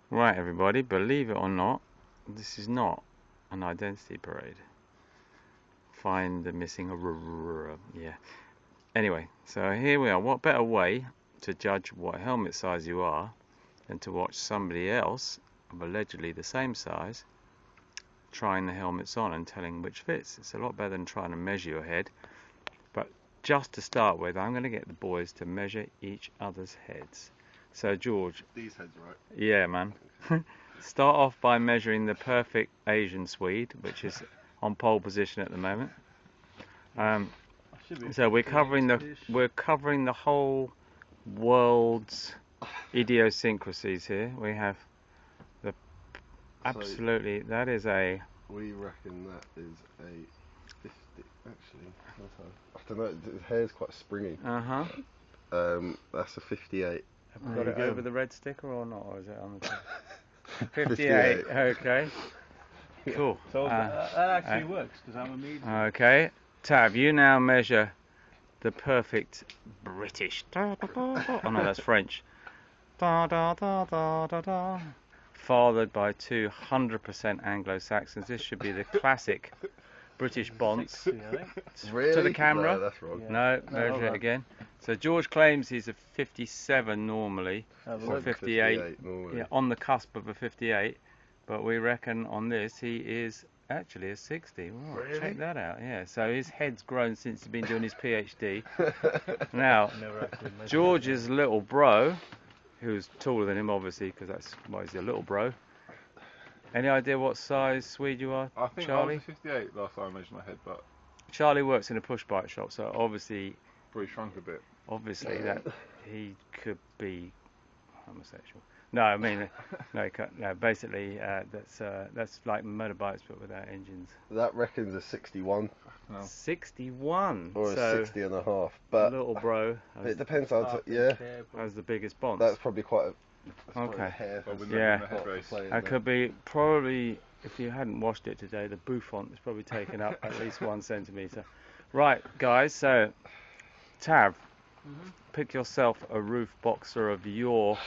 Right, everybody, believe it or not, this is not an identity parade. Find the missing yeah. Anyway, so here we are. What better way to judge what helmet size you are than to watch somebody else of allegedly the same size trying the helmets on and telling which fits. It's a lot better than trying to measure your head. But just to start with, I'm going to get the boys to measure each other's heads. So George. These heads, right? Yeah, man. Start off by measuring the perfect Asian Swede, which is on pole position at the moment. So we're covering the whole world's idiosyncrasies here. We have the absolutely that is a. We reckon that is a 50. Actually, I don't know. The hair's quite springy. That's a 58. Have we got it over the red sticker or not? Or is it on the 58? Okay. Cool. So that actually works because I'm a medium. Okay. Tab, you now measure the perfect British. Oh no, that's French. Fathered by 200% Anglo-Saxons. This should be the classic British bonce. 60, I think. Really? To the camera. No, that's wrong. Yeah. No, measure it again. So George claims he's a 57 normally, or 58. Normally. Yeah, on the cusp of a 58. But we reckon on this he is actually a 60. Wow, Really? check that out. Yeah, so his head's grown since he's been doing his PhD. Now, Never actually measured George's little bro, who's taller than him obviously, because that's why he's a little bro. Any idea what size Swede you are, I think Charlie? I was 58 last time I measured my head, but Charlie works in a push bike shop, so obviously probably shrunk a bit. that he could be homosexual. No, I mean, no, he can't, no. Basically, that's like motorbikes but without engines. That reckons a 61 No. 61. or so a 60 and a half. But little bro it depends on. half Yeah, inch hair, has the biggest bonds. that's probably quite a. That's probably Okay. a hair But with Yeah. the head race. That could be probably, if you hadn't washed it today, the bouffant is probably taken up at least 1 centimetre. Right, guys, so Tav, pick yourself a roof boxer of your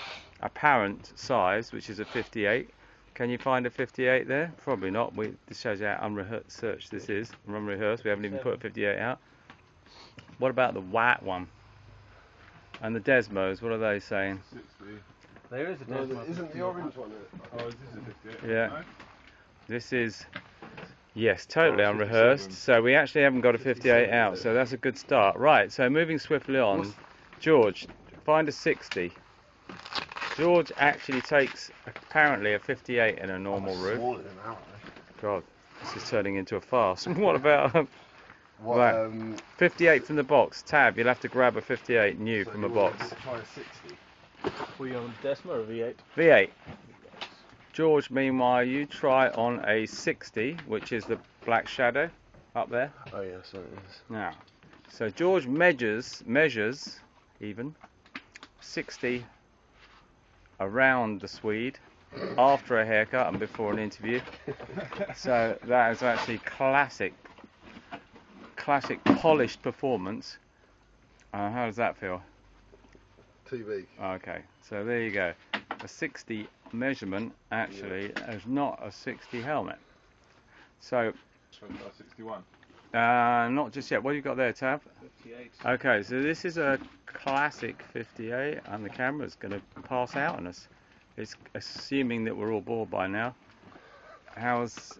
apparent size, which is a 58. Can you find a 58 there? Probably not. This shows you how unresearched this is. Unrehearsed. We haven't even put a 58 out. What about the white one? And the Desmos, what are they saying? 60. There is a No, Desmos. isn't the orange one? Oh, is this a 58? Yeah. No? This is, yes, totally Oh, unrehearsed. 57. So we actually haven't got a 58 out, so that's a good start. Right, so moving swiftly on. George, find a 60. George actually takes apparently a 58 in a normal roof. Smaller than that, God, this is turning into a farce. What about What, Right. 58 from the box? Tab, you'll have to grab a 58 new so from a you box. want to try a 60. Were you on Desmo or V8? V8. George, meanwhile, you try on a 60, which is the black shadow up there. Oh yeah, so it is. Now, so George measures even 60 around the Swede after a haircut and before an interview. So that is actually classic polished performance. How does that feel? Too big. Okay, so there you go. A 60 measurement actually is not a 60 helmet. So, So 61. not just yet. What have you got there, Tab? 58. Okay, so this is a classic 58, and the camera's going to pass out on us. It's assuming that we're all bored by now. How's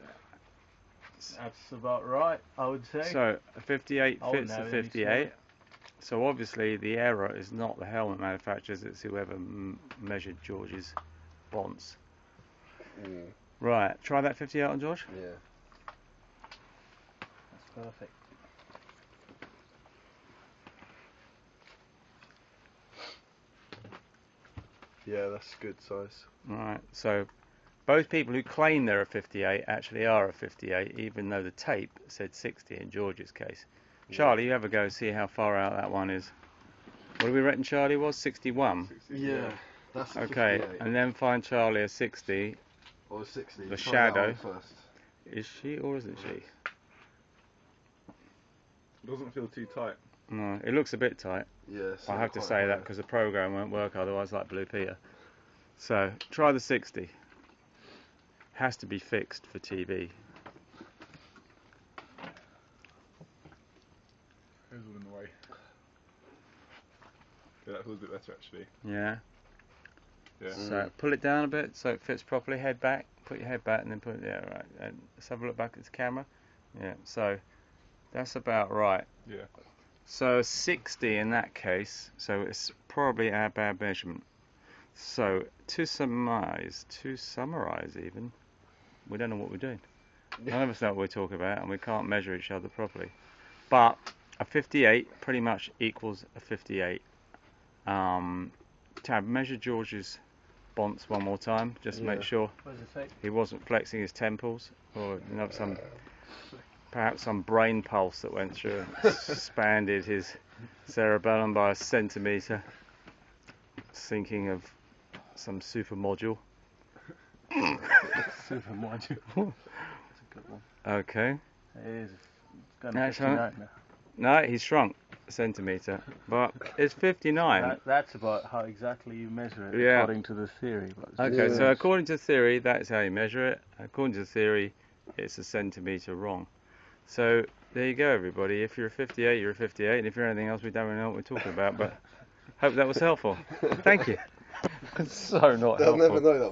That's about right, I would say. so a 58 I fits wouldn't a have any 58. So obviously the error is not the helmet manufacturers; it's whoever measured George's bonds. Mm, Right, try that 58 on George. yeah. That's perfect. Yeah, that's good size. Right, so both people who claim they're a 58 actually are a 58, even though the tape said 60 in George's case. Charlie, you have a go, see how far out that one is. What do we reckon Charlie was? 61? 60, Yeah, that's a Okay, 58. and then find Charlie a 60. Or 60. the Try that shadow. one first. Is she or isn't she? It doesn't feel too tight. No, it looks a bit tight. Yeah, so I have to quite say that high. because the program won't work otherwise, like Blue Peter. So try the 60. Has to be fixed for TV. It's all in the way. Yeah, that feels a bit better actually. Yeah. Yeah. So pull it down a bit so it fits properly. Head back. Put your head back and then put it. Yeah, right. And let's have a look back at the camera. Yeah. So that's about right. Yeah. So 60 in that case. So it's probably our bad measurement. So to summarize even, we don't know what we're doing. None of us know what we're talking about, and we can't measure each other properly. But a 58 pretty much equals a 58. Tab, measure George's bonce one more time, just to make sure What does it say? he wasn't flexing his temples, or perhaps some brain pulse that went through and expanded his cerebellum by a centimetre. Thinking of some super module. Super module. That's a good one. Okay. It is. It's going to 59 now. No, he's shrunk a centimetre, but it's 59. That's about how exactly you measure it, Yeah. according to the theory. Okay, so according to theory, that's how you measure it. According to theory, it's a centimetre wrong. So there you go, everybody. If you're a 58, you're a 58, and if you're anything else, we don't really know what we're talking about. But hope that was helpful. Thank you. So not They'll helpful. never know that.